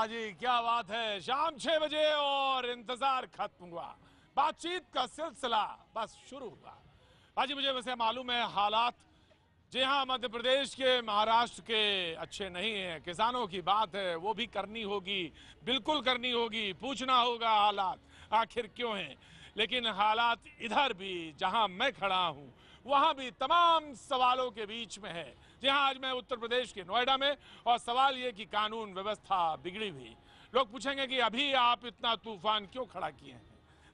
जी क्या बात है, शाम 6 बजे और इंतजार खत्म हुआ, बातचीत का सिलसिला बस शुरू हुआ। आज मुझे वैसे मालूम है हालात जी हाँ मध्य प्रदेश के, महाराष्ट्र के अच्छे नहीं हैं। किसानों की बात है, वो भी करनी होगी, बिल्कुल करनी होगी, पूछना होगा हालात आखिर क्यों हैं। लेकिन हालात इधर भी जहां मैं खड़ा हूं वहां भी तमाम सवालों के बीच में है। जी हाँ, आज मैं उत्तर प्रदेश के नोएडा में, और सवाल ये कि कानून व्यवस्था बिगड़ी हुई। लोग पूछेंगे कि अभी आप इतना तूफान क्यों खड़ा किए हैं।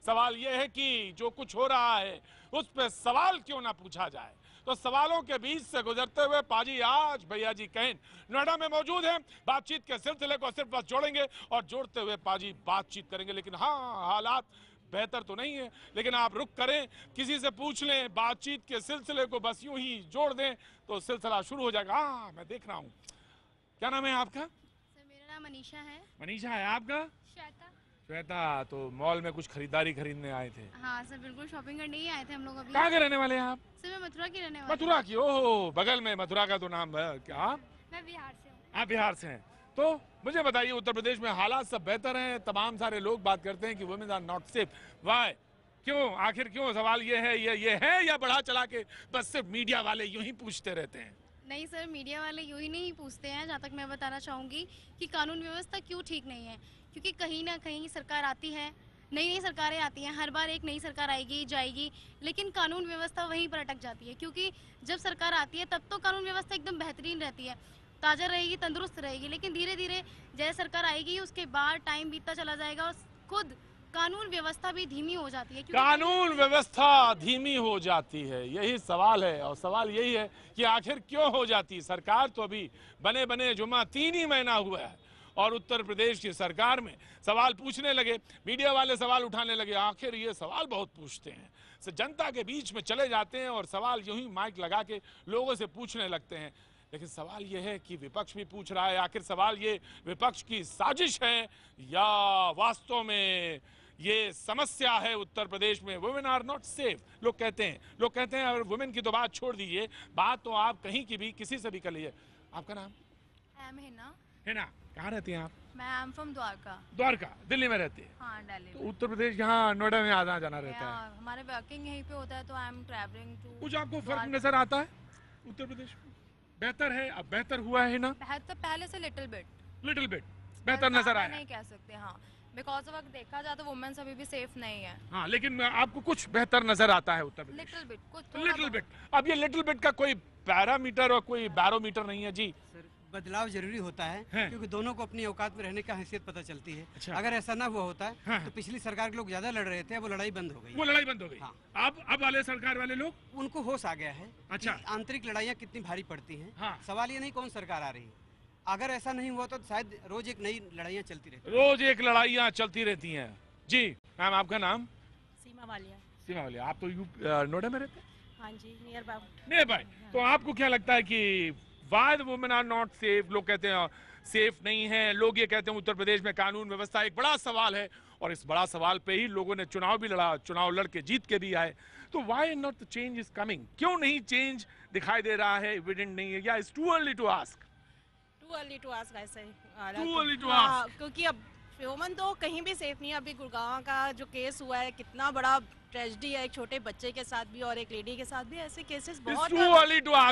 सवाल यह है कि जो कुछ हो रहा है उस पर सवाल क्यों ना पूछा जाए। तो सवालों के बीच से गुजरते हुए पाजी आज भैया जी कहन नोएडा में मौजूद हैं। बातचीत के सिलसिले को सिर्फ बस जोड़ेंगे और जोड़ते हुए पाजी बातचीत करेंगे। लेकिन हाँ, हालात बेहतर तो नहीं है, लेकिन आप रुक करें, किसी से पूछ लें, बातचीत के सिलसिले को बस यूं ही जोड़ दें तो सिलसिला शुरू हो जाएगा। हाँ, मैं देख रहा हूँ। क्या नाम है आपका? सर मेरा नाम मनीषा है। मनीषा है। आपका? श्वेता। श्वेता, तो मॉल में कुछ खरीदारी खरीदने आए थे? हाँ सर, बिल्कुल शॉपिंग करने ही आए थे हम लोग अभी। कहाँ के रहने वाले हैं आप? सर मैं मथुरा की रहने वाली मथुरा की? ओह, बगल में मथुरा का तो नाम है क्या? मैं बिहार से हूँ। आप बिहार से हैं, तो मुझे बताइए उत्तर प्रदेश में हालात सब बेहतर हैं। तमाम सारे लोग बात करते हैं कि women are not safe. Why? क्यों? आखिर क्यों? सवाल ये है, ये है, या बढ़ा चला के बस सिर्फ मीडिया वाले यूं ही पूछते रहते हैं? नहीं सर, मीडिया वाले यूँ ही नहीं पूछते हैं। जहाँ तक मैं बताना चाहूँगी कि कानून व्यवस्था क्यों ठीक नहीं है, क्योंकि कहीं ना कहीं सरकार आती है, नई नई सरकारें आती हैं, हर बार एक नई सरकार आएगी जाएगी, लेकिन कानून व्यवस्था वहीं पर अटक जाती है। क्योंकि जब सरकार आती है तब तो कानून व्यवस्था एकदम बेहतरीन रहती है, ताज़ा रहेगी, तंदुरुस्त रहेगी, लेकिन धीरे धीरे जैसे सरकार आएगी उसके बाद टाइम बीतता चला जाएगा और खुद कानून व्यवस्था भी धीमी हो जाती है। कानून व्यवस्था धीमी हो जाती है, यही सवाल है। और सवाल यही है कि आखिर क्यों हो जाती है। सरकार तो अभी बने बने जुमा 3 ही महीना हुआ है और उत्तर प्रदेश की सरकार में सवाल पूछने लगे, मीडिया वाले सवाल उठाने लगे। आखिर ये सवाल बहुत पूछते हैं, जनता के बीच में चले जाते हैं और सवाल यूं ही माइक लगा के लोगों से पूछने लगते हैं। लेकिन सवाल यह है कि विपक्ष भी पूछ रहा है, आखिर सवाल ये विपक्ष की साजिश है या वास्तव में ये समस्या है उत्तर प्रदेश में। वुमेन आर नॉट सेफ लोग कहते हैं। और वुमेन की तो बात छोड़ दीजिए, बात तो आप कहीं की भी किसी से भी कर लीजिए। आपका नाम? हिना। कहाँ रहती हैं आप? मैं एम फ्रॉम द्वारका। द्वारका, दिल्ली में रहती है? हाँ, दिल्ली। तो उत्तर प्रदेश यहाँ नोएडा में आना जाना रहता है? हमारे वर्किंग यहीं पे होता है, तो आई एम ट्रैवलिंग टू। कुछ आपको फर्क नजर आता है उत्तर प्रदेश में? बेहतर है? अब बेहतर हुआ है ना? बेहतर पहले से लिटिल बिट बेहतर नजर आया? नहीं कह सकते, हाँ, बिकॉज ऑफ देखा जाए तो वुमेन्स अभी भी सेफ नहीं है। हाँ, लेकिन आपको कुछ बेहतर नजर आता है उत्तर प्रदेश? Little bit. अब ये लिटिल बिट का कोई पैरामीटर और कोई बैरोमीटर नहीं है जी। सर, बदलाव जरूरी होता है, क्योंकि दोनों को अपनी औकात में रहने का हैसियत पता चलती है। अच्छा। अगर ऐसा ना हुआ होता है तो पिछली सरकार के लोग ज्यादा लड़ रहे थे, वो लड़ाई बंद हो गई। हाँ। अब वाले सरकार वाले लोग, उनको होश आ गया है। अच्छा। कि आंतरिक लड़ाइयाँ कितनी भारी पड़ती हैं। हाँ। सवाल ये नहीं कौन सरकार आ रही है। अगर ऐसा नहीं हुआ तो शायद रोज एक नई लड़ाइयाँ चलती रहती हैं। जी मैम, आपका नाम? सीमा वालिया। सीमा वालिया, आप तो नोएडा में रहते हैं? हाँ जी, नियर बाय। तो आपको क्या लगता है कि why the women are not safe? लोग कहते हैं सेफ नहीं है, लोग ये कहते हैं उत्तर प्रदेश में कानून व्यवस्था एक बड़ा सवाल है, और इस बड़ा सवाल पे ही लोगों ने चुनाव भी लड़ा, चुनाव लड़ के जीत के भी आए। तो why not the change is coming? क्यों नहीं चेंज दिखाई दे रहा है? एविडेंट नहीं है, या it's too early to ask? ऐसे क्योंकि अब वुमन तो कहीं भी सेफ नहीं है। अभी गुड़गांव का जो केस हुआ है, कितना बड़ा ट्रेजेडी है, एक छोटे बच्चे के साथ भी और एक लेडी के साथ भी। ऐसे केसेस बहुत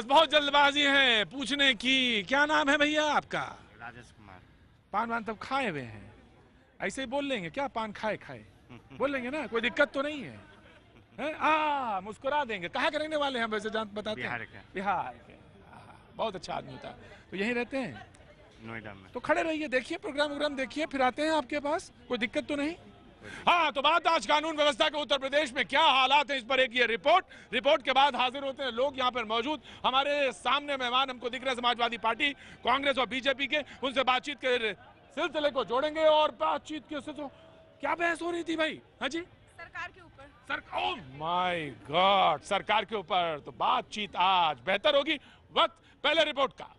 बहुत जल्दबाजी है पूछने की। क्या नाम है भैया आपका? राजेश कुमार। पान तब खाए हुए हैं? ऐसे ही बोल लेंगे क्या? पान खाए बोल लेंगे ना, कोई दिक्कत तो नहीं है? मुस्कुरा देंगे। कहाँ के रहने वाले हैं वैसे, बताते हैं? बिहार के। बहुत अच्छा आदमी था। तो यहीं रहते हैं नोएडा में? तो खड़े रहिए, देखिए प्रोग्राम देखिए, फिर आते हैं आपके पास। कोई दिक्कत तो नहीं? हाँ, तो बात आज कानून व्यवस्था के उत्तर प्रदेश में क्या हालात है इस पर एक ये रिपोर्ट के बाद हाजिर होते हैं लोग यहाँ पर मौजूद। हमारे सामने मेहमान हमको दिख रहे हैं समाजवादी पार्टी, कांग्रेस और बीजेपी के। उनसे बातचीत के सिलसिले को जोड़ेंगे। और बातचीत के सिलसिले क्या बहस हो रही थी भाई? हाँ जी, सरकार के ऊपर। ओह माय गॉड, सरकार के ऊपर। तो बातचीत आज बेहतर होगी। वक्त पहले रिपोर्ट का।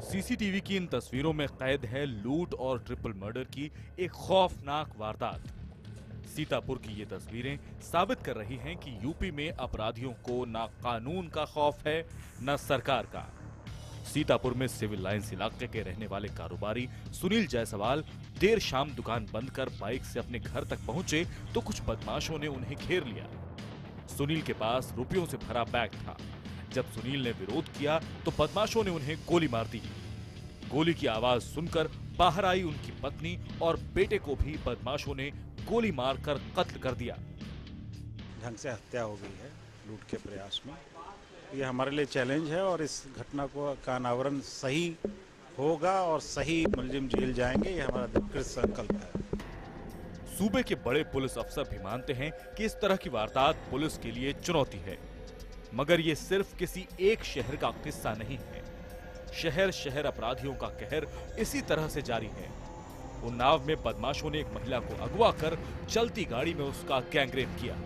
सीसीटीवी की इन तस्वीरों में कैद है लूट और ट्रिपल मर्डर की एक खौफनाक वारदात। सीतापुर की ये तस्वीरें साबित कर रही हैं कि यूपी में अपराधियों को न कानून का खौफ है न सरकार का। सीतापुर में सिविल लाइंस इलाके के रहने वाले कारोबारी सुनील जायसवाल देर शाम दुकान बंद कर बाइक से अपने घर तक पहुंचे तो कुछ बदमाशों ने उन्हें घेर लिया। सुनील के पास रुपयों से भरा बैग था। जब सुनील ने विरोध किया तो बदमाशों ने उन्हें गोली मार दी। गोली की आवाज सुनकर बाहर आई उनकी पत्नी और बेटे को भी बदमाशों ने गोली मारकर कत्ल कर दिया। ढंग से हत्या हो गई है लूट के प्रयास में। ये हमारे लिए चैलेंज है और इस घटना का अनावरण सही होगा और सही मुलजिम जेल जाएंगे, ये हमारा दृढ़ संकल्प है। सूबे के बड़े पुलिस अफसर भी मानते हैं कि इस तरह की वारदात पुलिस के लिए चुनौती है, मगर ये सिर्फ किसी एक शहर का किस्सा नहीं है। शहर शहर अपराधियों का कहर इसी तरह से जारी है। उन्नाव में बदमाशों ने एक महिला को अगवा कर चलती गाड़ी में उसका गैंगरेप किया।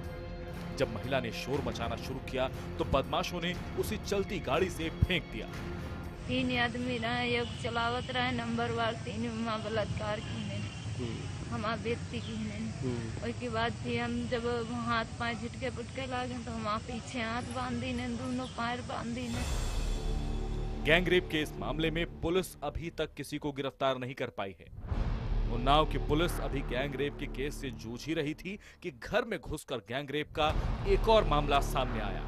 जब महिला ने शोर मचाना शुरू किया तो बदमाशों ने उसे चलती गाड़ी से फेंक दिया। 3 आदमी रहे, एक चलावत रहे नंबर वार, 3 में बलात्कार की हमारा व्यक्ति की उसके बाद फिर हम जब हाथ पांव झटके पुटके लागे तो हम पीछे हाथ बांधी ने, दोनों पैर बांधी ने। गैंगरेप के इस मामले में पुलिस अभी तक किसी को गिरफ्तार नहीं कर पाई है। उन्नाव की पुलिस अभी गैंगरेप के केस से जूझ ही रही थी कि घर में घुसकर गैंगरेप का एक और मामला सामने आया।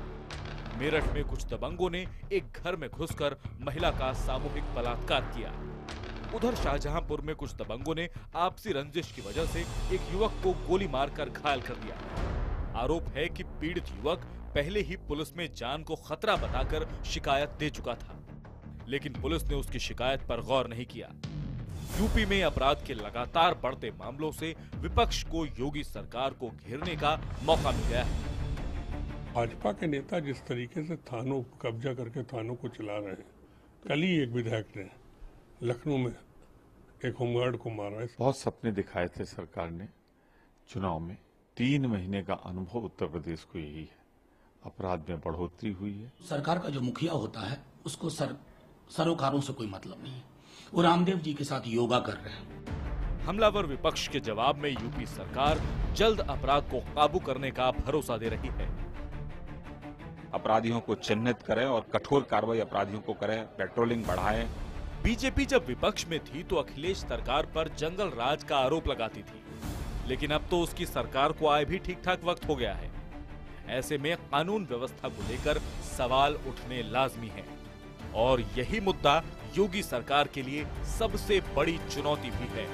मेरठ में कुछ दबंगों ने एक घर में घुसकर महिला का सामूहिक बलात्कार किया। उधर शाहजहांपुर में कुछ दबंगों ने आपसी रंजिश की वजह से एक युवक को गोली मारकर घायल कर दिया। आरोप है कि पीड़ित युवक पहले ही पुलिस में जान को खतरा बताकर शिकायत दे चुका था, लेकिन पुलिस ने उसकी शिकायत पर गौर नहीं किया। यूपी में अपराध के लगातार बढ़ते मामलों से विपक्ष को योगी सरकार को घेरने का मौका मिल गया है। भाजपा के नेता जिस तरीके से थानों कब्जा करके थानों को चला रहे हैं, कल ही एक विधायक ने लखनऊ में एक होमगार्ड को मारा है। बहुत सपने दिखाए थे सरकार ने चुनाव में। 3 महीने का अनुभव उत्तर प्रदेश को यही है, अपराध में बढ़ोतरी हुई है। सरकार का जो मुखिया होता है उसको सरोकारों से कोई मतलब नहीं है। वो रामदेव जी के साथ योगा कर रहे हैं। हमलावर विपक्ष के जवाब में यूपी सरकार जल्द अपराध को काबू करने का भरोसा दे रही है। अपराधियों को चिन्हित करें और कठोर कार्रवाई अपराधियों को करें, पेट्रोलिंग बढ़ाएं। बीजेपी जब विपक्ष में थी तो अखिलेश सरकार पर जंगल राज का आरोप लगाती थी, लेकिन अब तो उसकी सरकार को आए भी ठीक ठाक वक्त हो गया है। ऐसे में कानून व्यवस्था को लेकर सवाल उठने लाजमी है और यही मुद्दा योगी सरकार के लिए सबसे बड़ी चुनौती भी है।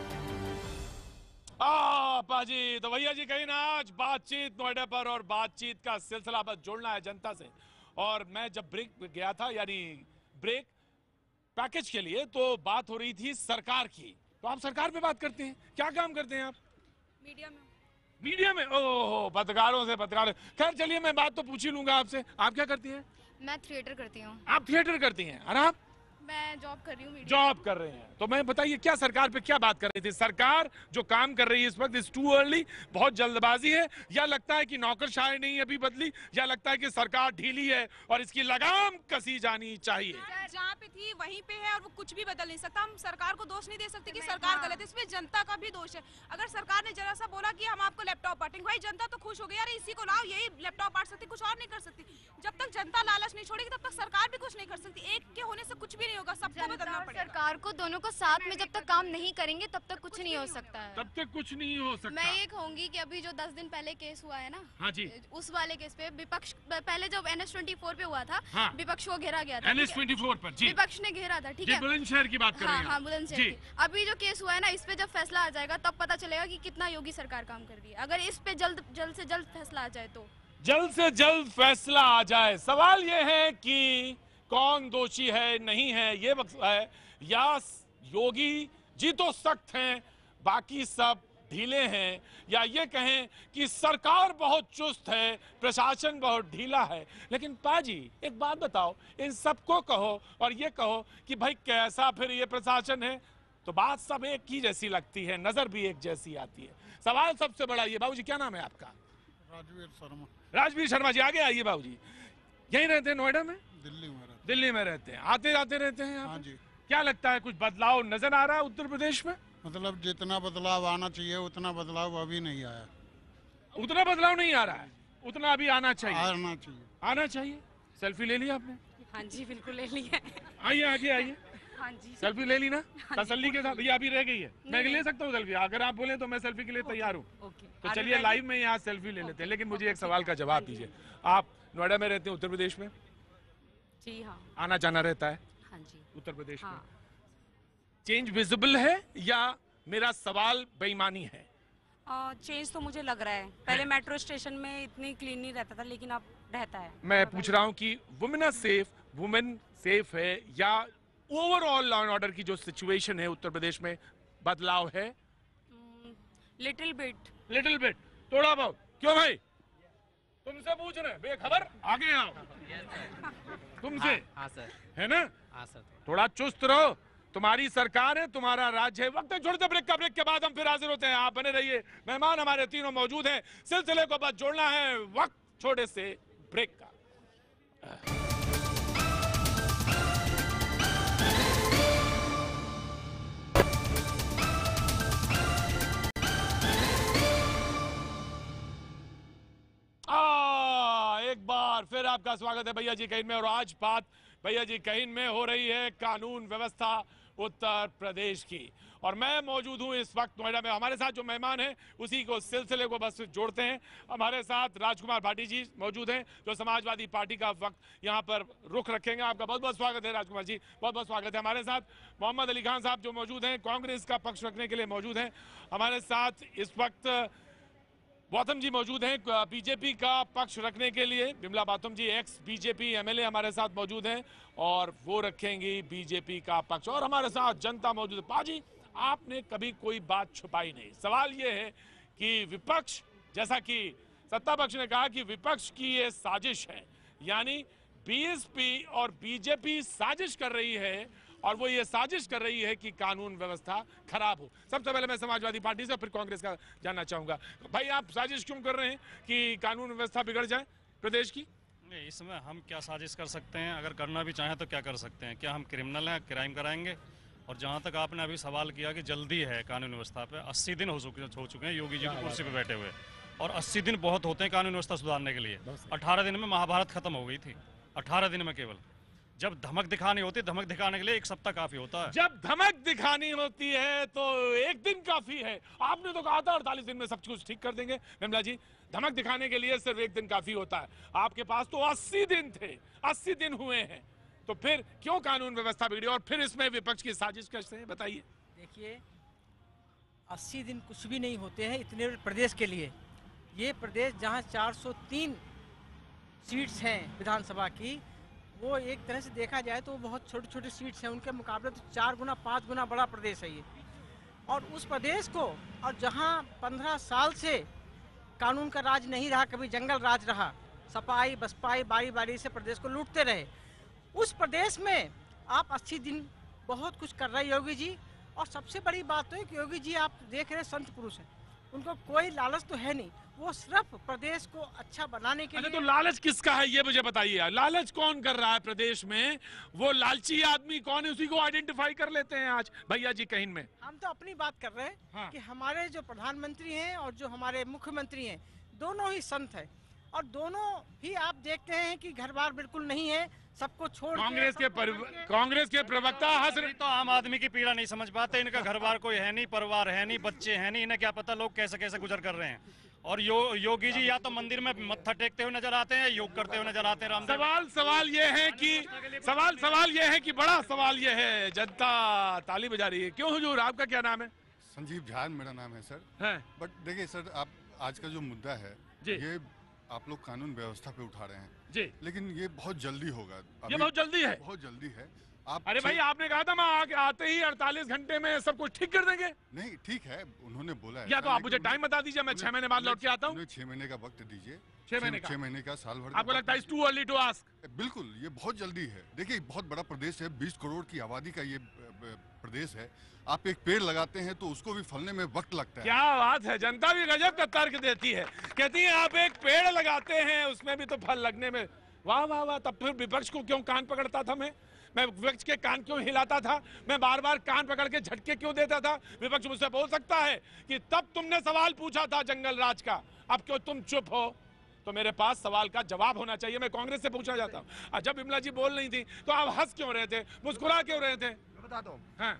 पाजी तो भैया जी कहीं ना आज बातचीत नोएडा पर और बातचीत का सिलसिला बस जोड़ना है जनता से। और मैं जब ब्रेक गया था, यानी ब्रेक पैकेज के लिए, तो बात हो रही थी सरकार की। तो आप सरकार पे बात करते हैं, क्या काम करते हैं आप? मीडिया में ओहो, पत्रकारों से पत्रकार। खैर चलिए मैं बात तो पूछ ही लूंगा आपसे, आप क्या करती हैं? मैं थिएटर करती हूँ। आप थिएटर करती हैं और आप? मैं जॉब कर रही हूँ। जॉब कर रहे हैं। तो मैं बताइए क्या सरकार पे क्या बात कर रही थी? सरकार जो काम कर रही है इस वक्त इज टू अर्ली, बहुत जल्दबाजी है, या लगता है कि नौकरशाही नहीं अभी बदली, या लगता है कि सरकार ढीली है और इसकी लगाम कसी जानी चाहिए? जहाँ पे थी वहीं पे है और वो कुछ भी बदल नहीं सकता। हम सरकार को दोष नहीं दे सकते कि सरकार गलत है, इसमें जनता का भी दोष है। अगर सरकार ने जरा सा बोला कि हम आपको लैपटॉप बांटेंगे, भाई जनता तो खुश हो गई, यार इसी को लाओ, यही लैपटॉप बांट सकती, कुछ और नहीं कर सकती। जब तक जनता लालच नहीं छोड़ेगी तब तक सरकार भी कुछ नहीं कर सकती। एक के होने से कुछ भी नहीं होगा, सबको बदलना पड़ेगा। सरकार को दोनों को साथ में जब तक काम नहीं करेंगे तब तक कुछ नहीं हो सकता है। तब तक कुछ नहीं हो सकता। मैं ये कहूंगी कि अभी जो 10 दिन पहले केस हुआ है ना, हाँ जी, उस वाले केस पे विपक्ष, पहले जब NS-24 पे हुआ था, हाँ, विपक्ष को घेरा गया था। NS-24 पर जी विपक्ष ने घेरा था, ठीक है। बुलंदशहर की बात कर रहे हैं। हाँ, बुलंदशहर की। अभी जो केस हुआ है ना, इस पे जब फैसला आ जाएगा तब पता चलेगा कि कितना योगी सरकार काम कर रही है। अगर इस पे जल्द से जल्द फैसला आ जाए तो जल्द से जल्द फैसला आ जाए। सवाल ये है कि कौन दोषी है, नहीं है, ये है, या योगी जी तो सख्त हैं, बाकी सब ढीले हैं, या ये कहें कि सरकार बहुत चुस्त है, प्रशासन बहुत ढीला है। लेकिन पाजी एक बात बताओ, इन सबको कहो और ये कहो कि भाई कैसा फिर ये प्रशासन है, तो बात सब एक ही जैसी लगती है, नजर भी एक जैसी आती है। सवाल सबसे बड़ा ये, बाबूजी क्या नाम है आपका? राजवीर शर्मा। राजवीर शर्मा जी, आगे आइए बाबूजी। यहीं रहते हैं नोएडा में? दिल्ली में रहते हैं। आते जाते रहते हैं यहाँ? हाँ जी। क्या लगता है कुछ बदलाव नजर आ रहा है उत्तर प्रदेश में? मतलब जितना बदलाव आना चाहिए उतना बदलाव अभी नहीं आया। उतना बदलाव नहीं आ रहा है, उतना अभी आना चाहिए। आना चाहिए। आना चाहिए। सेल्फी ले लिया आपने? हाँ जी बिल्कुल ले लिया। आइए आगे आइए। हाँ जी सेल्फी ले ली ना तसल्ली के साथ? ये अभी रह गई है, मैं ले सकता हूँ सेल्फी, अगर आप बोले तो मैं सेल्फी के लिए तैयार हूँ। तो चलिए लाइव में यहाँ सेल्फी ले लेते हैं, लेकिन मुझे एक सवाल का जवाब दीजिए। आप नोएडा में रहते हैं, उत्तर प्रदेश में? जी हाँ। आना जाना रहता है? हाँ जी। उत्तर प्रदेश में चेंज विजिबल है या मेरा सवाल बेईमानी है? चेंज तो मुझे लग रहा है, पहले मेट्रो स्टेशन में इतनी क्लीन नहीं रहता था, लेकिन अब रहता है। मैं पूछ रहा हूँ कि वुमेन सेफ है या ओवरऑल लॉ एंड ऑर्डर की जो सिचुएशन है उत्तर प्रदेश में बदलाव है? लिटिल बिट थोड़ा बहुत। क्यों भाई, तुमसे पूछ रहे हैं, बेखबर, आगे आओ। तुमसे? हाँ सर। है ना? हाँ सर। थोड़ा चुस्त रहो, तुम्हारी सरकार है, तुम्हारा राज्य है। वक्त है छोटे से ब्रेक का, ब्रेक के बाद हम फिर हाजिर होते हैं। आप बने रहिए, मेहमान हमारे तीनों मौजूद हैं, सिलसिले को बस जोड़ना है। वक्त छोटे से ब्रेक का। एक बार फिर आपका स्वागत है भैया जी कहीन में। और आज बात भैया जी कहीन में हो रही है कानून व्यवस्था उत्तर प्रदेश की, और मैं मौजूद हूं इस वक्त नोएडा में। हमारे साथ जो मेहमान हैं उसी को सिलसिले को बस जोड़ते हैं। हमारे साथ राजकुमार भाटी जी मौजूद हैं, जो समाजवादी पार्टी का वक्त यहां पर रुख रखेंगे। आपका बहुत बहुत स्वागत है राजकुमार जी, बहुत बहुत स्वागत है। हमारे साथ मोहम्मद अली खान साहब जो मौजूद हैं, कांग्रेस का पक्ष रखने के लिए मौजूद हैं। हमारे साथ इस वक्त बाथम जी मौजूद हैं, बीजेपी का पक्ष रखने के लिए। बिमला बाथम जी एक्स बीजेपी एमएलए हमारे साथ मौजूद हैं और वो रखेंगी बीजेपी का पक्ष। और हमारे साथ जनता मौजूद है। पाजी, आपने कभी कोई बात छुपाई नहीं। सवाल ये है कि विपक्ष, जैसा कि सत्ता पक्ष ने कहा कि विपक्ष की ये साजिश है, यानी बीएसपी और बीजेपी साजिश कर रही है, और वो ये साजिश कर रही है कि कानून व्यवस्था खराब हो। सबसे पहले मैं समाजवादी पार्टी से फिर कांग्रेस का जानना चाहूंगा। भाई, आप साजिश क्यों कर रहे हैं कि कानून व्यवस्था बिगड़ जाए प्रदेश की? नहीं, इसमें हम क्या साजिश कर सकते हैं? अगर करना भी चाहें तो क्या कर सकते हैं? क्या हम क्रिमिनल हैं, क्राइम कराएंगे? और जहाँ तक आपने अभी सवाल किया कि जल्दी है कानून व्यवस्था पे, 80 दिन हो चुके हैं योगी जी की कुर्सी पे बैठे हुए, और 80 दिन बहुत होते हैं कानून व्यवस्था सुधारने के लिए। 18 दिन में महाभारत खत्म हो गई थी, 18 दिन में केवल। जब धमक दिखानी होती है, धमक दिखाने के लिए 1 सप्ताह काफी होता है। जब धमक दिखानी होती है तो 1 दिन काफी है। आपने तो कहा था 48 दिन में सब कुछ ठीक कर देंगे। बिमला जी, धमक दिखाने के लिए सिर्फ 1 दिन काफी होता है, आपके पास तो 80 दिन थे, 80 दिन हुए हैं, तो फिर क्यों कानून व्यवस्था बिगड़ी? और फिर इसमें विपक्ष की साजिश कैसे है, बताइए। देखिए, 80 दिन कुछ भी नहीं होते हैं इतने प्रदेश के लिए। ये प्रदेश जहाँ 403 सीट्स हैं विधानसभा की, वो एक तरह से देखा जाए तो बहुत छोटी छोटी सीट्स हैं, उनके मुकाबले तो 4 गुना 5 गुना बड़ा प्रदेश है ये। और उस प्रदेश को, और जहाँ 15 साल से कानून का राज नहीं रहा, कभी जंगल राज रहा, सपाई बसपाई बारी बारी से प्रदेश को लूटते रहे, उस प्रदेश में आप 80 दिन बहुत कुछ कर रहे हैं योगी जी। और सबसे बड़ी बात तो है कि योगी जी आप देख रहे हैं संत पुरुष हैं, उनको कोई लालच तो है नहीं, वो सिर्फ प्रदेश को अच्छा बनाने के लिए। तो लालच किसका है ये मुझे बताइए। लालच कौन कर रहा है प्रदेश में? वो लालची आदमी कौन है, उसी को आइडेंटिफाई कर लेते हैं आज भैया जी कहीं में। हम तो अपनी बात कर रहे हैं। हाँ। कि हमारे जो प्रधानमंत्री हैं और जो हमारे मुख्यमंत्री हैं, दोनों ही संत हैं, और दोनों ही आप देखते हैं कि घर बार बिल्कुल नहीं है, सबको छोड़ कांग्रेस के प्रवक्ता हंस रहे। तो आम आदमी की पीड़ा नहीं समझ पाते। इनका घर बार कोई है नहीं, परिवार है नहीं, बच्चे हैं नहीं, इन्हें क्या पता लोग कैसे कैसे गुजर कर रहे हैं। और योगी जी या तो मंदिर में मत्था टेकते हुए नजर आते हैं, योग करते हुए नजर आते हैं। सवाल ये है कि बड़ा सवाल ये है, जनता ताली बजा रही है, क्यों हुजूर? आपका क्या नाम है? संजीव झा मेरा नाम है सर। बट देखिए सर, आप आज का जो मुद्दा है ये आप लोग कानून व्यवस्था पे उठा रहे हैं जी, लेकिन ये बहुत जल्दी होगा। ये बहुत जल्दी है, बहुत जल्दी है। आप अरे भाई, आपने कहा था मैं आते ही 48 घंटे में सब कुछ ठीक कर देंगे। नहीं, ठीक है, उन्होंने बोला है। या तो आप मुझे टाइम बता दीजिए, मैं 6 महीने बाद लौट के आता हूँ। 6 महीने का वक्त दीजिए। 6 महीने का, साल भर। आपको लगता है टू अर्ली टू आस्क? बिल्कुल, ये बहुत जल्दी है। देखिए, बहुत बड़ा प्रदेश है, 20 करोड़ की आबादी का ये प्रदेश है। आप एक पेड़ लगाते हैं तो उसको भी फलने में वक्त लगता है। क्या बात है, जनता भी गजब का तर्क देती है। कहती है आप एक पेड़ लगाते हैं उसमें भी तो फल लगने में, वाह वाह वाह। तब फिर विपक्ष को क्यों कान पकड़ता था मैं विपक्ष के कान क्यों हिलाता था? मैं बार बार कान पकड़ के झटके क्यों देता था? विपक्ष मुझसे बोल सकता है कि तब तुमने सवाल पूछा था जंगल राज का, अब क्यों तुम चुप हो? तो मेरे पास सवाल का जवाब होना चाहिए। मैं कांग्रेस से पूछना चाहता हूँ, जब विमला जी बोल रही थी तो आप हंस क्यों रहे थे, मुस्कुरा क्यों रहे थे? मैं बताता हूँ। हाँ।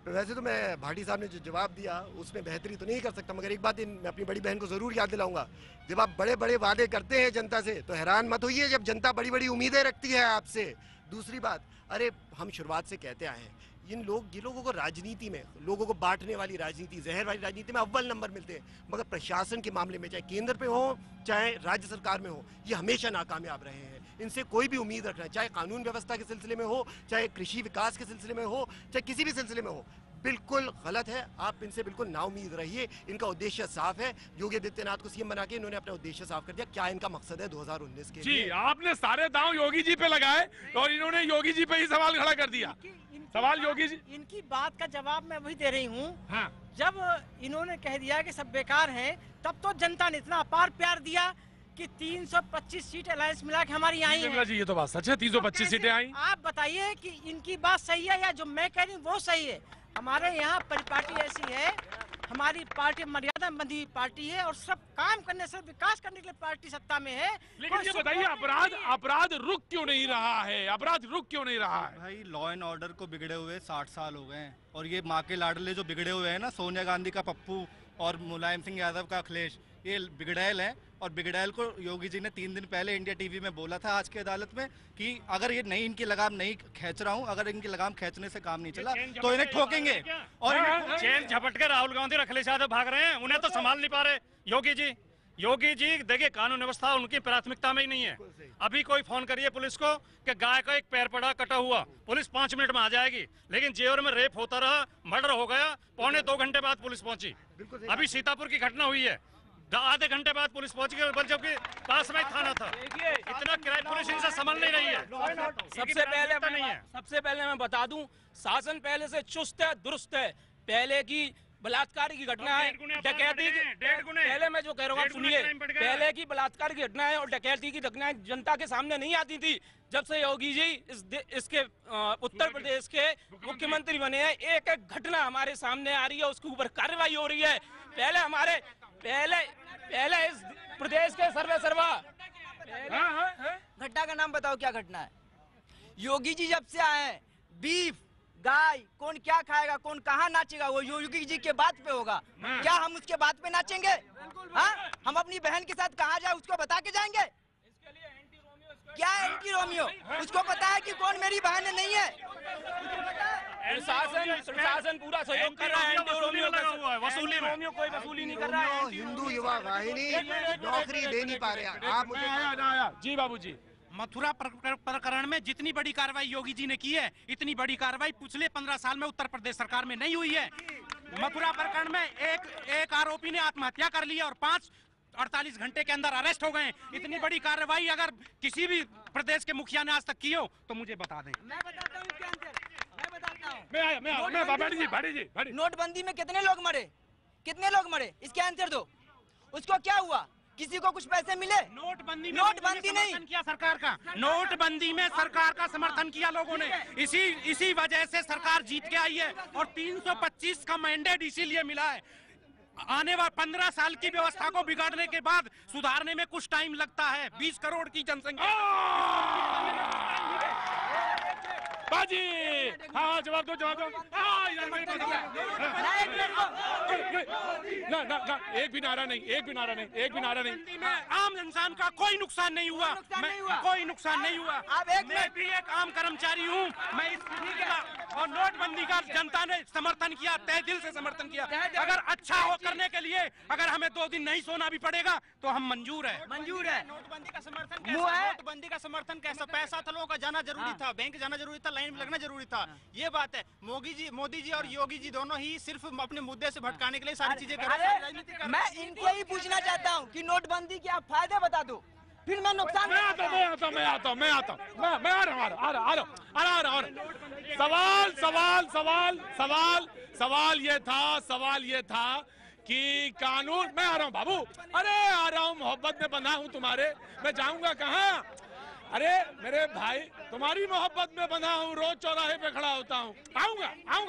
तो वैसे तो मैं भाटी साहब ने जो जवाब दिया उसमें बेहतरी तो नहीं कर सकता, मगर एक बात मैं अपनी बड़ी बहन को जरूर याद दिलाऊंगा, जब आप बड़े बड़े वादे करते हैं जनता से तो हैरान मत होइए जब जनता बड़ी बड़ी उम्मीदें रखती है आपसे। दूसरी बात, अरे हम शुरुआत से कहते आए हैं ये लोगों को राजनीति में, लोगों को बांटने वाली राजनीति, जहर वाली राजनीति में अव्वल नंबर मिलते हैं, मगर प्रशासन के मामले में चाहे केंद्र पे हो चाहे राज्य सरकार में हो, ये हमेशा नाकामयाब रहे हैं। इनसे कोई भी उम्मीद रखना, चाहे कानून व्यवस्था के सिलसिले में हो, चाहे कृषि विकास के सिलसिले में हो, चाहे किसी भी सिलसिले में हो, बिल्कुल गलत है। आप इनसे बिल्कुल नाउम्मीद रहिए। इनका उद्देश्य साफ है। योगी आदित्यनाथ को सीएम बना के इन्होंने अपना उद्देश्य साफ कर दिया। क्या इनका मकसद है 2019 के जी लिए? आपने सारे दांव योगी जी पे लगाए और इन्होंने योगी जी पे ही सवाल खड़ा कर दिया। सवाल योगी जी, इनकी बात का जवाब मैं वही दे रही हूँ। हाँ। जब इन्होंने कह दिया कि सब बेकार हैं, तब तो जनता ने इतना अपार प्यार दिया कि 325 सीट अलायंस मिला के हमारी आई है। जी ये तो बात सच है, 325 सीटें आई। आप बताइए कि इनकी बात सही है या जो मैं कह रही हूँ वो सही है? हमारे यहाँ परिपाटी ऐसी है, हमारी पार्टी मर्यादा बंदी पार्टी है और सब काम करने से विकास करने के लिए पार्टी सत्ता में है। लेकिन ये बताइए अपराध रुक क्यों नहीं रहा है? अपराध रुक क्यों नहीं रहा है? भाई लॉ एंड ऑर्डर को बिगड़े हुए 60 साल हो गए हैं और ये माँ के लाडले जो बिगड़े हुए हैं ना, सोनिया गांधी का पप्पू और मुलायम सिंह यादव का अखिलेश, ये बिगड़ैल है। और बिगड़ैल को योगी जी ने 3 दिन पहले इंडिया टीवी में बोला था आज की अदालत में कि अगर ये नहीं इनकी लगाम नहीं खींच रहा हूँ, अगर इनकी लगाम खींचने से काम नहीं चला तो इन्हें ठोकेंगे। और चेन झपट के राहुल गांधी और अखिलेश यादव भाग रहे हैं, उन्हें तो संभाल नहीं पा रहे योगी जी देखिए कानून व्यवस्था उनकी प्राथमिकता में ही नहीं है। अभी कोई फोन करिए पुलिस को कि गाय का एक पैर पड़ा कटा हुआ, पुलिस 5 मिनट में आ जाएगी। लेकिन जेवर में रेप होता रहा, मर्डर हो गया, 2.25 घंटे बाद पुलिस पहुंची। अभी सीतापुर की घटना हुई है, आधे घंटे बाद पुलिस पहुंच गई, जबकि पास में थाना था। इतना किराए पुलिस इनसे संभल नहीं रही है। सबसे पहले मैं बता दूं, शासन पहले से चुस्त है, दुरुस्त है। पहले की बलात्कार की घटना है, डकैती की, पहले मैं जो कह रहा हूँ सुनिए, पहले की बलात्कार की घटना है और डकैती की घटनाएं जनता के सामने नहीं आती थी। जब से योगी जी इसके उत्तर प्रदेश के मुख्यमंत्री बने हैं, एक एक घटना हमारे सामने आ रही है, उसके ऊपर कार्रवाई हो रही है। पहले इस प्रदेश के सर्वा घटना का नाम बताओ, क्या घटना है? योगी जी जब से आए हैं, बीफ गाय कौन क्या खाएगा, कौन कहाँ नाचेगा, वो योगी जी के बात पे होगा। क्या हम उसके बात पे नाचेंगे? हाँ, हम अपनी बहन के साथ कहाँ जाए उसको बता के जाएंगे? क्या एंटी रोमियो? उसको पता है कि कौन मेरी बहन नहीं है। प्रशासन पूरा सहयोग कर रहा है। रोमियो कोई वसूली नहीं कर रहा है। हिंदू युवा वाहिनी नौकरी दे नहीं पा रहे। आप मुझे जी बाबूजी, मथुरा प्रकरण में जितनी बड़ी कार्रवाई योगी जी ने की है, इतनी बड़ी कार्रवाई पिछले 15 साल में उत्तर प्रदेश सरकार में नहीं हुई है। मथुरा प्रकरण में एक आरोपी ने आत्महत्या कर ली और 48 घंटे के अंदर अरेस्ट हो गए। इतनी बड़ी कार्रवाई अगर किसी भी प्रदेश के मुखिया ने आज तक की हो तो मुझे बता दें। मैं बताता हूँ इसके आंसर, मैं बताता हूँ। नोटबंदी में कितने लोग मरे, इसके आंसर दो। उसको क्या हुआ? किसी को कुछ पैसे मिले? नोटबंदी नहीं किया सरकार का, नोटबंदी में सरकार का समर्थन किया लोगों ने। इसी वजह से सरकार जीत के आई है और 325 का मैंडेट इसीलिए मिला है। आने वाले 15 साल की व्यवस्था को बिगाड़ने के बाद सुधारने में कुछ टाइम लगता है। 20 करोड़ की जनसंख्या। बाजी, हाँ जवाब दो। ना, एक भी नारा नहीं। आम इंसान का कोई नुकसान नहीं हुआ, कोई नुकसान नहीं हुआ। मैं भी एक आम कर्मचारी हूँ, मैं इस और नोटबंदी का जनता ने समर्थन किया, तहे दिल से समर्थन किया। अगर अच्छा हो करने के लिए अगर हमें 2 दिन नहीं सोना भी पड़ेगा तो हम मंजूर है। नोटबंदी का समर्थन कैसा? पैसा था, लोगों का जाना जरूरी था, बैंक जाना जरूरी था, लाइन में लगना जरूरी था। ये बात है। मोदी जी और योगी जी दोनों ही सिर्फ अपने मुद्दे से भटकाने के लिए सारी चीजें कर रहे हैं। मैं इनको ही पूछना चाहता हूँ कि नोटबंदी के आप फायदे बता दो, फिर मैं नुकसान। मैं आता हूँ। सवाल ये था कि कानून। मैं आ रहा हूँ बाबू, अरे आ रहा हूँ, मोहब्बत में बंधा हूँ तुम्हारे, मैं जाऊंगा कहाँ? अरे मेरे भाई, तुम्हारी मोहब्बत में बंधा हूँ, रोज चौराहे पे खड़ा होता हूँ। आऊंगा।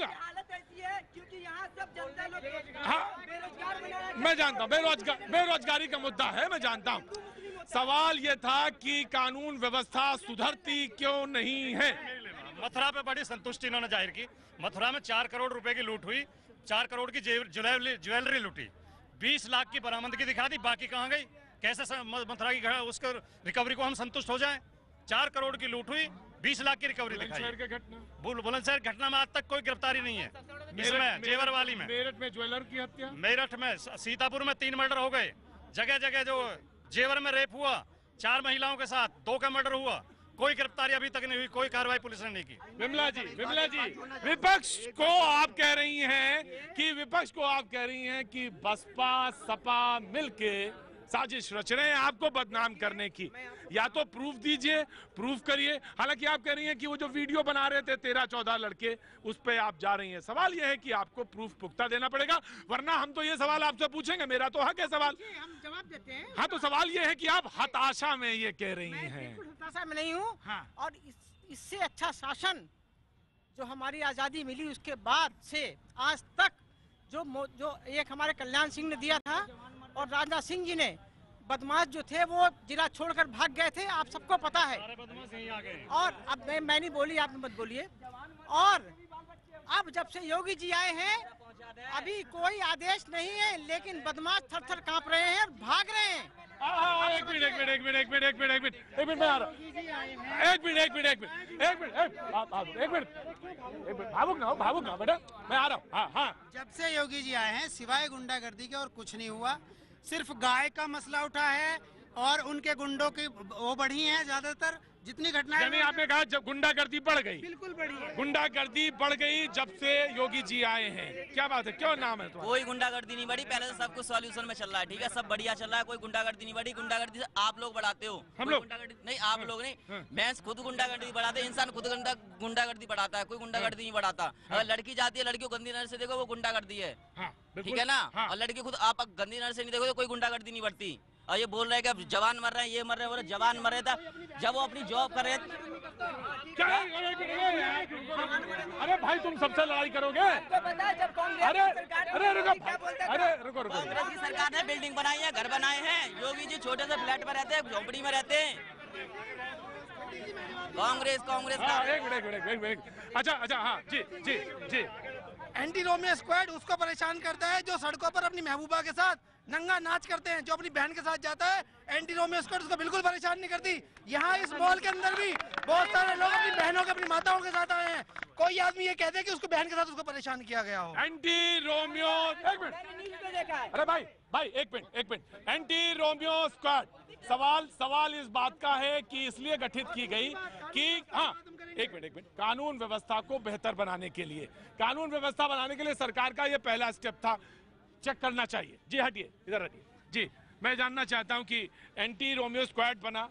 हालत ऐसी है क्योंकि यहाँ सब जनता लोग हाँ, मैं जानता हूँ, बेरोजगारी का मुद्दा है, मैं जानता हूँ। सवाल ये था कि कानून व्यवस्था सुधरती क्यों नहीं है। मथुरा पे बड़ी संतुष्टि इन्होंने जाहिर की। मथुरा में 4 करोड़ रुपए की लूट हुई, 4 करोड़ की ज्वेलरी लूटी, 20 लाख की बरामदगी दिखा दी, बाकी कहाँ गई? कैसे मथुरा की उसको रिकवरी को हम संतुष्ट हो जाएं? 4 करोड़ की लूट हुई, 20 लाख की रिकवरी दिखाई। बुलंदशहर घटना में आज तक कोई गिरफ्तारी नहीं है। इसमें जेवरवाली में, मेरठ में ज्वेलर की हत्या, मेरठ में, सीतापुर में 3 मर्डर हो गए, जगह जगह जो जेवर में रेप हुआ 4 महिलाओं के साथ, 2 का मर्डर हुआ, कोई गिरफ्तारी अभी तक नहीं हुई, कोई कार्रवाई पुलिस ने नहीं की। विमला जी, विपक्ष को आप कह रही हैं कि बसपा सपा मिलके साजिश रच रहे हैं आपको बदनाम करने की। या तो प्रूफ दीजिए, प्रूफ करिए। हालांकि आप कह रही हैं कि वो जो वीडियो बना रहे थे 13-14 लड़के, उस पे आप जा रही हैं। सवाल ये है कि आपको प्रूफ पुख्ता देना पड़ेगा, वरना हम तो ये सवाल आपसे पूछेंगे, मेरा तो हक है सवाल, हम जवाब देते हैं। हाँ, तो सवाल ये है कि आप हताशा में ये कह रही हैं। हताशा में नहीं हूँ। हाँ। और इससे अच्छा शासन जो हमारी आजादी मिली उसके बाद से आज तक जो एक हमारे कल्याण सिंह ने दिया था और राजनाथ सिंह जी ने, बदमाश जो थे वो जिला छोड़कर भाग गए थे, आप सबको पता है। और अब मैं नहीं बोली, आप मत बोलिए। और अब जब से योगी जी आए हैं अभी कोई आदेश नहीं है, लेकिन बदमाश थर-थर कांप रहे हैं और भाग रहे हैं। एक मिनट मैं आ रहा हूँ। भावुक ना बेटा, मैं आ रहा हूँ। हाँ। जब से योगी जी आए हैं सिवाय गुंडागर्दी के और कुछ नहीं हुआ। सिर्फ गाय का मसला उठा है और उनके गुंडों की वो बढ़ी हैं ज्यादातर। जितनी घटनाएं, यानी आपने कहा जब गुंडागर्दी बढ़ गई। बिल्कुल बढ़ी है। गुंडागर्दी बढ़ गई जब से योगी जी आए हैं। क्या बात है, क्यों नाम है तुम्हारा? कोई गुंडागर्दी नहीं बढ़ी, पहले से सब कुछ सॉल्यूशन में चल रहा है, ठीक है, सब बढ़िया चल रहा है, कोई गुंडागर्दी नहीं बढ़ी। गुंडागर्दी आप लोग बढ़ाते हो, हम लोग नहीं, आप लोग नहीं, मैं खुद गुंडागर्दी बढ़ाते, इंसान खुद गुंडागर्दी बढ़ाता है, कोई गुंडागर्दी नहीं बढ़ाता। अगर लड़की जाती है, लड़की को गंदी नजर से देखो, वो गुंडागर्दी है, ठीक है ना। और लड़की खुद आप गंदी नजर से नहीं देखो तो कोई गुंडागर्दी नहीं बढ़ती। और ये बोल रहे हैं कि जवान मर रहे हैं, ये मर रहे हैं, जवान मर रहे था जब वो अपनी जॉब कर रहे थे। अरे भाई, तुम सबसे लड़ाई करोगे? अरे रुको। कांग्रेस की सरकार ने बिल्डिंग बनाई है, घर बनाए हैं, योगी जी छोटे से फ्लैट में रहते हैं, झोपड़ी में रहते हैं। कांग्रेस एक मिनट। अच्छा, हाँ जी। एंटी रोमियो स्क्वाड उसको परेशान करता है जो सड़कों पर अपनी महबूबा के साथ नंगा नाच करते हैं, जो अपनी बहन के साथ जाता है। एंटी रोमियो स्क्वाड उसको बिल्कुल परेशान नहीं करती। यहाँ इस मॉल के अंदर भी बहुत सारे लोग अपनी बहनों के, अपनी माताओं के साथ आए हैं। कोई आदमी ये कहते हैं कि उसको बहन के साथ उसको परेशान किया गया हो। एंटी रोमियो, एक मिनट, अरे भाई एक मिनट। एंटी रोमियो स्क्वाड, सवाल इस बात का है कि इसलिए गठित की गई कि हाँ, एक मिनट, कानून व्यवस्था को बेहतर बनाने के लिए, सरकार का ये पहला स्टेप था, चेक करना चाहिए। जी हटिए, इधर हटिए। जी, मैं जानना चाहता हूं कि एंटी रोमियो स्क्वाड बना,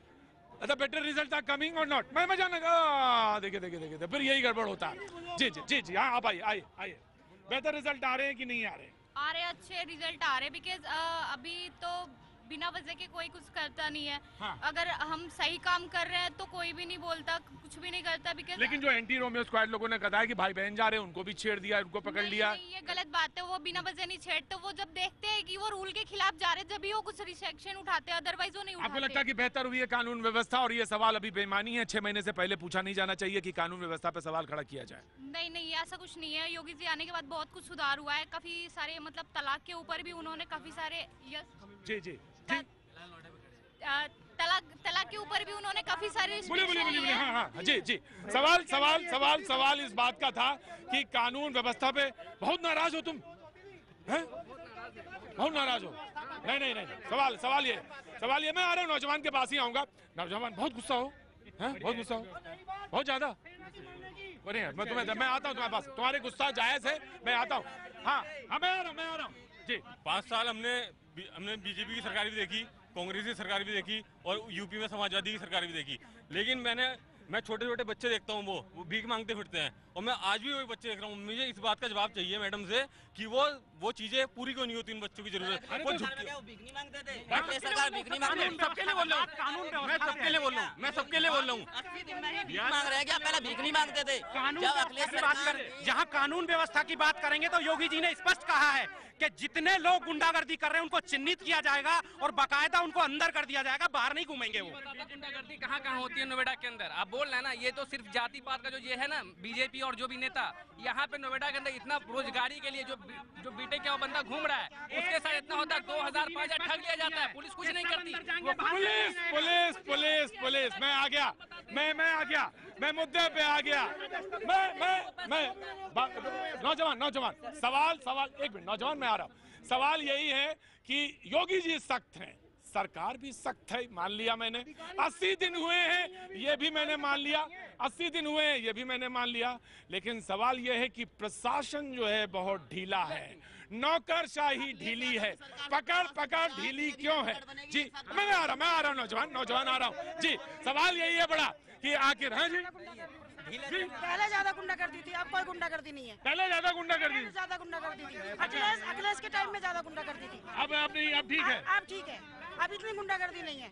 बेटर रिजल्ट आर कमिंग और नॉट? मैं जानना, देखिए फिर यही गड़बड़ होता है। जी, हाँ, आप आइए। बेहतर रिजल्ट आ रहे हैं कि नहीं आ रहे? आ रहे, अच्छे रिजल्ट आ रहे, बिकॉज अभी तो बिना वजह के कोई कुछ करता नहीं है। हाँ। अगर हम सही काम कर रहे हैं तो कोई भी नहीं बोलता, कुछ भी नहीं करता। बिकॉज लेकिन जो एंटी रोमियो स्क्वाड लोगों ने कहा है कि भाई बहन जा रहे हैं, उनको भी छेड़ दिया, उनको पकड़ लिया। नहीं, ये गलत बात है, वो बिना वजह नहीं छेड़ते। वो जब देखते हैं कि वो रूल के खिलाफ जा रहे हैं जब भी वो कुछ रिस्ट्रिक्शन उठाते हैं, अदरवाइज वो नहीं उठाते। आपको लगता है कि बेहतर हुई है कानून व्यवस्था? और ये सवाल अभी बेईमानी है, 6 महीने से पहले पूछा नहीं जाना चाहिए कि कानून व्यवस्था पे सवाल खड़ा किया जाए? नहीं, ऐसा कुछ नहीं है। योगी जी आने के बाद बहुत कुछ सुधार हुआ है। काफी सारे मतलब तलाक के ऊपर भी उन्होंने काफी सारे जी तलाक के ऊपर भी उन्होंने काफी सारे बोलिए। हाँ, जी। सवाल इस बात का था कि कानून व्यवस्था पे बहुत नाराज हो तुम, हैं? बहुत नाराज हो? नहीं। सवाल ये मैं आ रहा हूँ, नौजवान के पास ही आऊंगा। नौजवान बहुत गुस्सा हो, बहुत ज्यादा। मैं आता हूँ तुम्हारे पास, तुम्हारे गुस्सा जायज है, मैं आता हूँ। हाँ, मैं आ रहा हूँ जी। 5 साल हमने बीजेपी की सरकार भी देखी, कांग्रेस की सरकार भी देखी और यूपी में समाजवादी की सरकार भी देखी, लेकिन मैंने मैं छोटे छोटे बच्चे देखता हूँ वो भीख मांगते फिरते हैं, और मैं आज भी वही बच्चे देख रहा हूँ। मुझे इस बात का जवाब चाहिए मैडम से कि वो चीजें पूरी क्यों नहीं होती इन बच्चों की जरूरत। वो भीख नहीं मांगते थे, सरकार भीख नहीं मांगती। सबके लिए बोल रहा हूँ, मैं सबके लिए बोल रहा हूँ, मैं सबके लिए बोल रहा हूँ। भीख मांग रहे हैं क्या? पहले भीख नहीं मांगते थे। कानून जब व्यवस्था अखिलेश की बात सरकार कर, जहाँ कानून व्यवस्था की बात करेंगे तो योगी जी ने स्पष्ट कहा है कि जितने लोग गुंडागर्दी कर रहे हैं उनको चिन्हित किया जाएगा और बाकायदा उनको अंदर कर दिया जाएगा, बाहर नहीं घूमेंगे वो। गुंडागर्दी कहाँ कहाँ होती है नोएडा के अंदर? आप बोल रहे हैं ना, ये तो सिर्फ जाति पात का जो ये है ना बीजेपी और जो भी नेता यहाँ पे नोएडा के अंदर इतना रोजगारी के लिए जो बीटेक का बंदा घूम रहा है उसके साथ इतना होता है 2000 5000 ठग लिया जाता है, पुलिस कुछ नहीं करती। पुलिस मैं आ गया, मैं आ गया, मैं मुद्दे पे आ गया। मैं नौजवान सवाल एक मिनट, नौजवान मैं आ रहा हूँ। सवाल यही है कि योगी जी सख्त हैं, सरकार भी सख्त है, मान लिया मैंने। 80 दिन हुए हैं, ये भी मैंने मान लिया। 80 दिन हुए हैं, ये भी मैंने मान लिया। लेकिन सवाल यह है कि प्रशासन जो है बहुत ढीला है, नौकरशाही ढीली है, पकड़ ढीली क्यों है? जी मैं आ रहा हूँ नौजवान आ रहा हूँ जी। सवाल यही है बड़ा कि आखिर हाँ जी पहले ज्यादा गुंडागर्दी थी, अब कोई गुंडागर्दी नहीं है। पहले ज्यादा गुंडागर्दी थी, अखिलेश के टाइम में ज्यादा गुंडागर्दी थी। अब ठीक है, अब ठीक है, अब इतनी गुंडागर्दी नहीं है।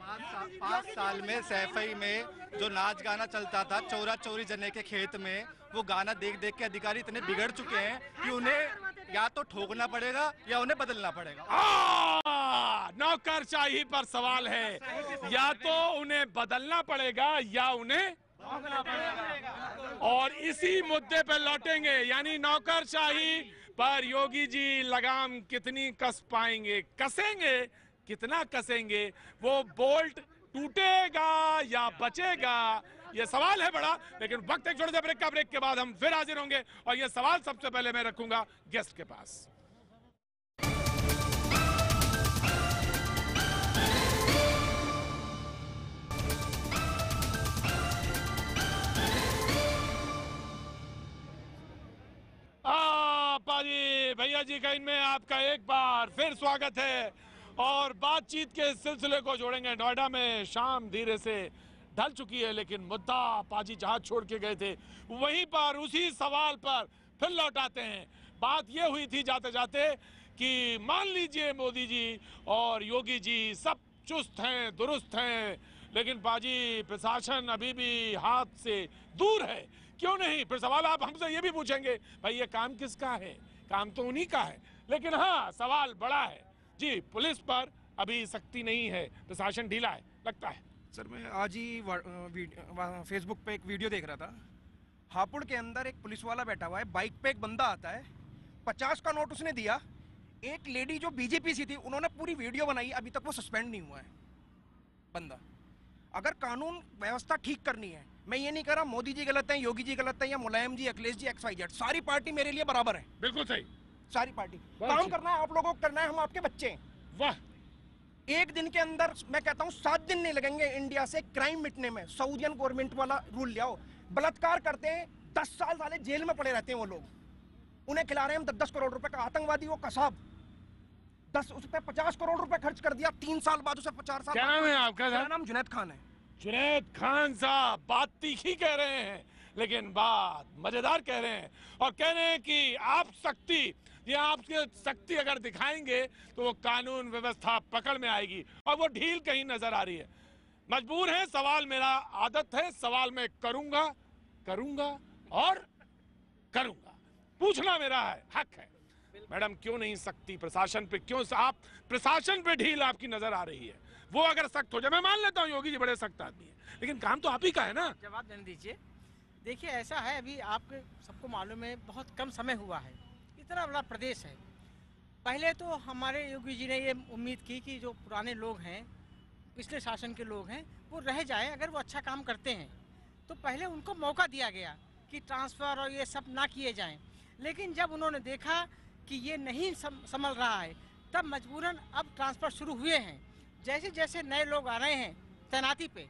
5 साल में सैफई में जो नाच गाना चलता था चौरा चौरी जने के खेत में, वो गाना देख देख के अधिकारी इतने बिगड़ चुके हैं कि उन्हें या तो ठोकना पड़ेगा या उन्हें बदलना पड़ेगा। नौकरशाही पर सवाल है, या तो उन्हें बदलना पड़ेगा या उन्हें, और इसी मुद्दे पर लौटेंगे, यानी नौकरशाही पर योगी जी लगाम कितनी कस पाएंगे, कसेंगे कितना कसेंगे, वो बोल्ट टूटेगा या बचेगा, ये सवाल है बड़ा। लेकिन वक्त एक छोटे से ब्रेक के बाद हम फिर हाजिर होंगे, और ये सवाल सबसे पहले मैं रखूंगा गेस्ट के पास। पाजी भैया जी का इनमें आपका एक बार फिर स्वागत है, और बातचीत के सिलसिले को जोड़ेंगे। नोएडा में शाम धीरे से ढल चुकी है, लेकिन मुद्दा पाजी जहां छोड़ के गए थे वहीं पर उसी सवाल पर फिर लौटाते हैं। बात यह हुई थी जाते जाते कि मान लीजिए मोदी जी और योगी जी सब चुस्त हैं, दुरुस्त हैं, लेकिन पाजी प्रशासन अभी भी हाथ से दूर है, क्यों नहीं? फिर सवाल आप हमसे ये भी पूछेंगे, भाई ये काम किसका है? काम तो उन्हीं का है। लेकिन हाँ, सवाल बड़ा है जी, पुलिस पर अभी सख्ती नहीं है, प्रशासन ढीला है लगता है। सर मैं आज ही फेसबुक पे एक वीडियो देख रहा था। हापुड़ के अंदर एक पुलिस वाला बैठा हुआ है, बाइक पे एक बंदा आता है, 50 का नोट उसने दिया। एक लेडी जो बीजेपी सी थी, उन्होंने पूरी वीडियो बनाई, अभी तक वो सस्पेंड नहीं हुआ है बंदा। अगर कानून व्यवस्था ठीक करनी है, मैं ये नहीं कह रहा मोदी जी गलत हैं, योगी जी गलत हैं, या मुलायम जी, अखिलेश जी, XYZ, सारी पार्टी मेरे लिए बराबर है। बिल्कुल सही, सारी पार्टी काम करना है, आप लोगों को करना है, हम आपके बच्चे हैं। वाह, एक दिन के अंदर मैं कहता हूँ 7 दिन नहीं लगेंगे इंडिया से क्राइम मिटने में। सऊदियन गवर्नमेंट वाला रूल ले आओ। बलात्कार करते हैं, 10 साल साले जेल में पड़े रहते हैं वो लोग, उन्हें खिला रहे हैं हम 10-10 करोड़ रुपए का। आतंकवादी वो कसाब, 10 उस पर 50 करोड़ रुपए खर्च कर दिया, 3 साल बाद उसे 50 साल। क्या नाम है आपका? मेरा नाम जुनैद खान है। जुनैद खान साहब बात तीखी कह रहे हैं, लेकिन बात मजेदार कह रहे हैं, और कह रहे हैं कि आप सख्ती, ये आपके सख्ती अगर दिखाएंगे तो वो कानून व्यवस्था पकड़ में आएगी, और वो ढील कहीं नजर आ रही है। मजबूर है, सवाल मेरा आदत है, सवाल मैं करूंगा और करूंगा, पूछना मेरा है, हक है। मैडम क्यों नहीं सख्ती प्रशासन पे, क्यों आप प्रशासन पे ढील आपकी नजर आ रही है? वो अगर सख्त हो जाए, मैं मान लेता हूँ योगी जी बड़े सख्त आदमी है, लेकिन काम तो आप ही का है ना। जवाब देने दीजिए। देखिए ऐसा है, अभी आपके सबको मालूम है बहुत कम समय हुआ है, इतना बड़ा प्रदेश है। पहले तो हमारे योगी जी ने ये उम्मीद की कि जो पुराने लोग हैं, पिछले शासन के लोग हैं, वो रह जाएं, अगर वो अच्छा काम करते हैं तो पहले उनको मौका दिया गया कि ट्रांसफ़र और ये सब ना किए जाएं। लेकिन जब उन्होंने देखा कि ये नहीं संभल रहा है, तब मजबूरन अब ट्रांसफ़र शुरू हुए हैं। जैसे जैसे नए लोग आ रहे हैं तैनाती पे,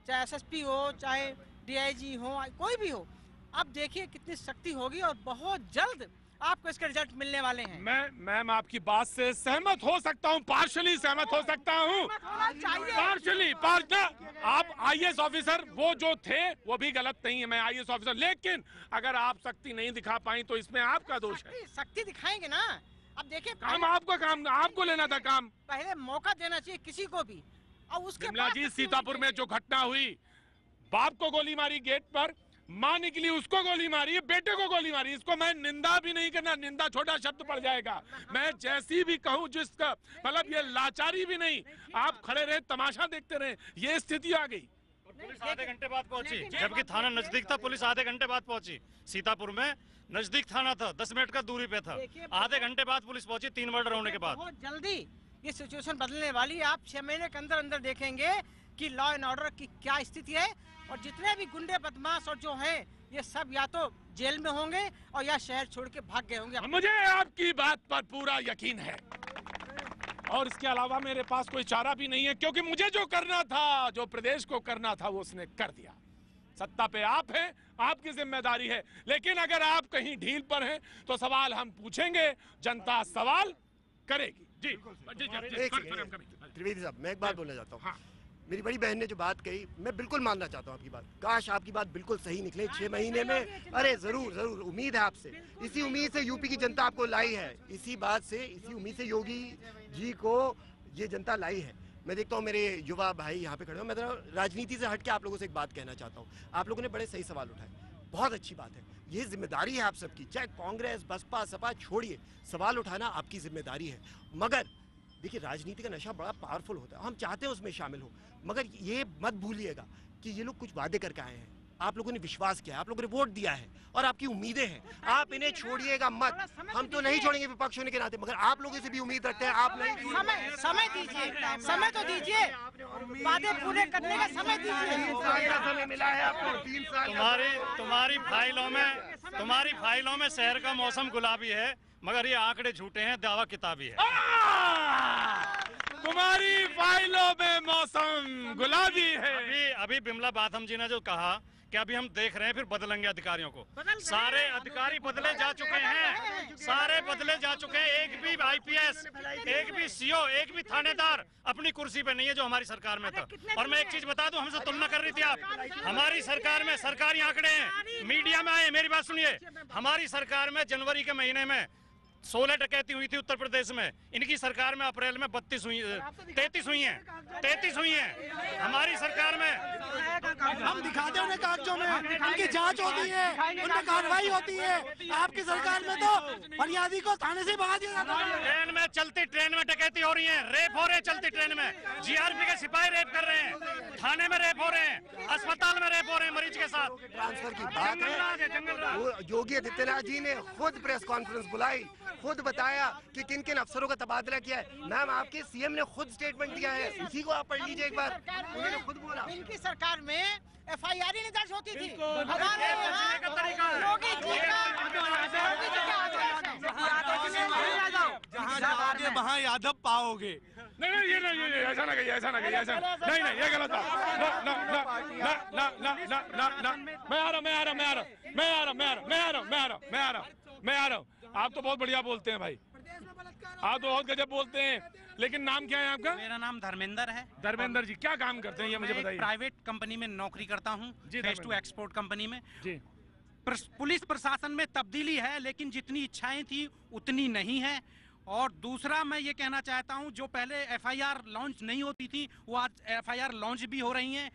चाहे SSP हो, चाहे DIG हो, कोई भी हो, अब देखिए कितनी सख्ती होगी, और बहुत जल्द आपको इसके रिजल्ट मिलने वाले हैं। मैम आपकी बात से सहमत हो सकता हूँ, पार्शली सहमत हो सकता हूँ, पार्शली। आप आईएएस ऑफिसर वो जो थे वो भी गलत नहीं है, मैं आईएएस ऑफिसर, लेकिन अगर आप सख्ती नहीं दिखा पाई तो इसमें आपका दोष है। सख्ती दिखाएंगे ना। अब देखिए काम आपका, काम आपको लेना था काम। पहले मौका देना चाहिए किसी को भी, और उसके बिमला जी सीतापुर में जो घटना हुई, बाप को गोली मारी गेट पर, माँ निकली उसको गोली मारी, बेटे को गोली मारी, इसको मैं निंदा भी नहीं करना, निंदा छोटा शब्द पड़ जाएगा, मैं जैसी भी कहूँ जिसका मतलब ये लाचारी भी नहीं, आप खड़े रहे तमाशा देखते रहे, ये स्थिति आ गई। पुलिस आधे घंटे बाद पहुंची, जबकि थाना नजदीक था, पुलिस आधे घंटे बाद पहुंची। सीतापुर में नजदीक थाना था, 10 मिनट का दूरी पे था, आधे घंटे बाद पुलिस पहुंची 3 मर्डर होने के बाद। बहुत जल्दी ये सिचुएशन बदलने वाली है। आप 6 महीने के अंदर अंदर देखेंगे कि लॉ एंड ऑर्डर की क्या स्थिति है, और जितने भी गुंडे बदमाश और जो हैं ये सब या तो जेल में होंगे और या शहर छोड़ के भाग गए होंगे। मुझे आपकी बात पर पूरा यकीन है, और इसके अलावा मेरे पास कोई चारा भी नहीं है, क्योंकि मुझे जो करना था, जो प्रदेश को करना था, वो उसने कर दिया। सत्ता पे आप हैं, आपकी जिम्मेदारी है, लेकिन अगर आप कहीं ढील पर हैं तो सवाल हम पूछेंगे, जनता सवाल करेगी। जी त्रिवेदी साहब, मैं एक बात बोलना चाहता हूँ। मेरी बड़ी बहन ने जो बात कही, मैं बिल्कुल मानना चाहता हूँ आपकी बात, काश आपकी बात बिल्कुल सही निकले 6 महीने में। अरे जरूर जरूर, उम्मीद है आपसे, इसी उम्मीद से यूपी की जनता आपको लाई है, इसी बात से, इसी उम्मीद से योगी जी को ये जनता लाई है। मैं देखता हूँ मेरे युवा भाई यहाँ पे खड़े हो, मैं राजनीति से हट के आप लोगों से एक बात कहना चाहता हूँ। आप लोगों ने बड़े सही सवाल उठाए, बहुत अच्छी बात है, ये जिम्मेदारी है आप सबकी, चाहे कांग्रेस बसपा सपा छोड़िए, सवाल उठाना आपकी जिम्मेदारी है। मगर देखिए राजनीति का नशा बड़ा पावरफुल होता है, हम चाहते हैं उसमें शामिल हो, मगर ये मत भूलिएगा कि ये लोग कुछ वादे करके आए हैं, आप लोगों ने विश्वास किया है, आप लोगों ने वोट दिया है, और आपकी उम्मीदें हैं, आप इन्हें छोड़िएगा मत। हम तो नहीं छोड़ेंगे विपक्ष होने के नाते, मगर आप लोगों से भी उम्मीद रखते हैं, आप नहीं। समय दीजिए, समय तो दीजिए, वादे पूरे करने का समय दीजिए। समय मिला है आपको, 3 साल। तुम्हारी फाइलों में शहर का मौसम गुलाबी है, मगर ये आंकड़े झूठे हैं, दावा किताबी है। तुम्हारी फाइलों में मौसम गुलाबी है। अभी बिमला बाथम जी ने जो कहा कि अभी हम देख रहे हैं, फिर बदलेंगे अधिकारियों को। सारे अधिकारी बदले जा चुके हैं, सारे बदले जा चुके हैं, एक भी आईपीएस, एक भी सीओ, एक भी थानेदार अपनी कुर्सी पे नहीं है जो हमारी सरकार में था। और मैं एक चीज बता दूं, हमसे तुलना कर रही थी आप, हमारी सरकार में सरकारी आंकड़े हैं, मीडिया में आए, मेरी बात सुनिए, हमारी सरकार में जनवरी के महीने में 16 डकैती हुई थी उत्तर प्रदेश में, इनकी सरकार में अप्रैल में 33 हुई हैं हमारी सरकार में। हम दिखाते हैं उन्हें कागजों में, उनकी जांच होती है, उनमें कार्रवाई होती है। आपकी सरकार में तो फरियादी को थाने से भगा दिया जाता है। ट्रेन में, चलती ट्रेन में डकैती हो रही है, रेप हो रहे हैं चलती ट्रेन में, जीआरपी के सिपाही रेप कर रहे हैं, थाने में रेप हो रहे हैं, अस्पताल में रेप हो रहे हैं मरीज के साथ। ट्रांसफर की बात है, योगी आदित्यनाथ जी ने खुद प्रेस कॉन्फ्रेंस बुलाई, खुद बताया कि किन किन अफसरों का तबादला किया है। मैम आपके सीएम ने खुद स्टेटमेंट दिया है, उसी को आप पढ़ लीजिए एक बार, उन्होंने खुद बोला। इनकी सरकार में एफआईआर ही नहीं दर्ज होती थी। वहाँ यादव पाओगे। नहीं ये नहीं, ऐसा ना कहिए, ऐसा ना कहिए, ऐसा नहीं, ये गलत बात। ना मैं आ रहा हूँ। आप तो बहुत बढ़िया बोलते हैं भाई, आप तो बहुत गजब बोलते हैं, लेकिन नाम क्या है आपका? मेरा नाम धर्मेंद्र है। धर्मेंद्र जी, क्या काम करते हैं ये मुझे बताइए। प्राइवेट कंपनी में नौकरी करता हूँ, फेस टू एक्सपोर्ट कंपनी में। जी। पुलिस प्रशासन में तब्दीली है, लेकिन जितनी इच्छाएं थी उतनी नहीं है। और दूसरा मैं ये कहना चाहता हूँ, जो पहले एफआईआर लॉन्च नहीं होती थी, वो आज एफआईआर लॉन्च भी हो रही हैं।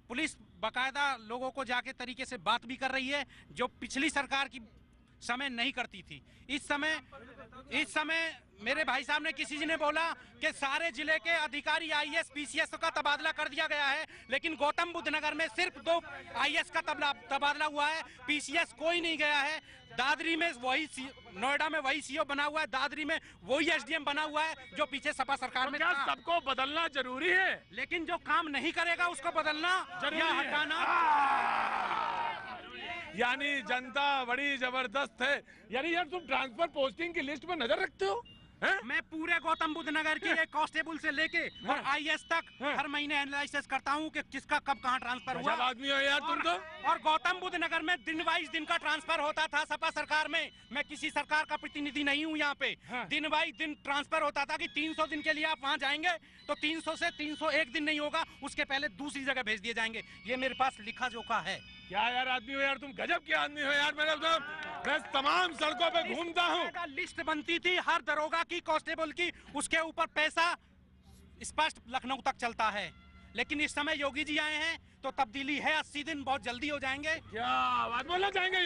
पुलिस बाकायदा लोगों को जाके तरीके से बात भी कर रही है, जो पिछली सरकार की समय नहीं करती थी। इस समय मेरे भाई साहब ने, किसी जी ने बोला कि सारे जिले के अधिकारी आईएएस पीसीएस का तबादला कर दिया गया है, लेकिन गौतम बुद्ध नगर में सिर्फ 2 आईएएस का तबादला हुआ है, पीसीएस कोई नहीं गया है। दादरी में वही, नोएडा में वही सीओ बना हुआ है, दादरी में वही एसडीएम बना हुआ है जो पीछे सपा सरकार में। क्या सबको बदलना जरूरी है? लेकिन जो काम नहीं करेगा उसको बदलना या हटाना। यानी जनता बड़ी जबरदस्त है। यानी यार तुम ट्रांसफर पोस्टिंग की लिस्ट में नजर रखते हो? मैं पूरे गौतम बुद्ध नगर के एक कांस्टेबल से लेके और आईएएस तक हर महीने एनालिसिस करता हूँ कि किसका कब कहाँ ट्रांसफर हुआ। आदमी हो यार तुम तो। और गौतम बुद्ध नगर में दिन वाइज दिन का ट्रांसफर होता था सपा सरकार में। मैं किसी सरकार का प्रतिनिधि नहीं हूँ यहाँ पे। दिन वाइज दिन ट्रांसफर होता था कि 300 दिन के लिए आप वहाँ जाएंगे तो 300 से 301 दिन नहीं होगा, उसके पहले दूसरी जगह भेज दिए जाएंगे। ये मेरे पास लिखा जोखा है। क्या यार आदमी हो यार तुम, गजब के आदमी हो यार। मैं तमाम सड़कों पे घूमता हूँ। लिस्ट बनती थी हर दरोगा की, कांस्टेबल की, उसके ऊपर पैसा स्पष्ट लखनऊ तक चलता है। लेकिन इस समय योगी जी आए हैं तो तब्दीली है, 80 दिन बहुत जल्दी हो जाएंगे। क्या बात बोलना चाहेंगे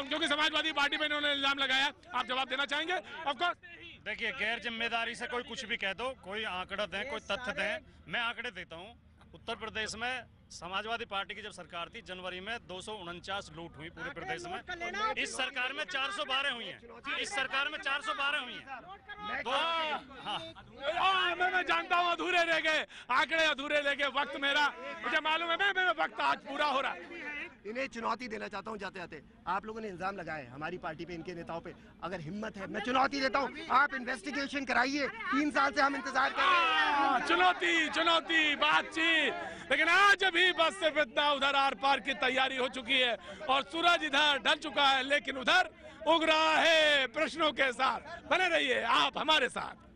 क्योंकि समाजवादी पार्टी में इन्होंने इल्जाम लगाया, आप जवाब देना चाहेंगे? Of course. देखिए, गैर जिम्मेदारी से कोई कुछ भी कह दो, कोई आंकड़ा दें, कोई तथ्य दें। मैं आंकड़े देता हूँ। उत्तर प्रदेश में समाजवादी पार्टी की जब सरकार थी, जनवरी में 249 लूट हुई पूरे प्रदेश में। इस सरकार में 412 हुई हैं। इस सरकार में 412 हुई हैं। मैं जानता हूँ अधूरे रह गए आंकड़े, अधूरे रह गए। वक्त मेरा, मुझे मालूम है, मेरा वक्त आज पूरा हो रहा है। इन्हें चुनौती देना चाहता हूँ जाते जाते। आप लोगों ने इल्जाम लगाए हमारी पार्टी पे, इनके नेताओं पे। अगर हिम्मत है, मैं चुनौती देता हूँ, आप इन्वेस्टिगेशन कराइए। 3 साल से हम इंतजार कर रहे हैं। चुनौती बातचीत। लेकिन आज अभी बस सिर्फ इतना, उधर आर पार की तैयारी हो चुकी है और सूरज इधर ढल चुका है, लेकिन उधर उग रहा है प्रश्नों के साथ। बने रहिए आप हमारे साथ।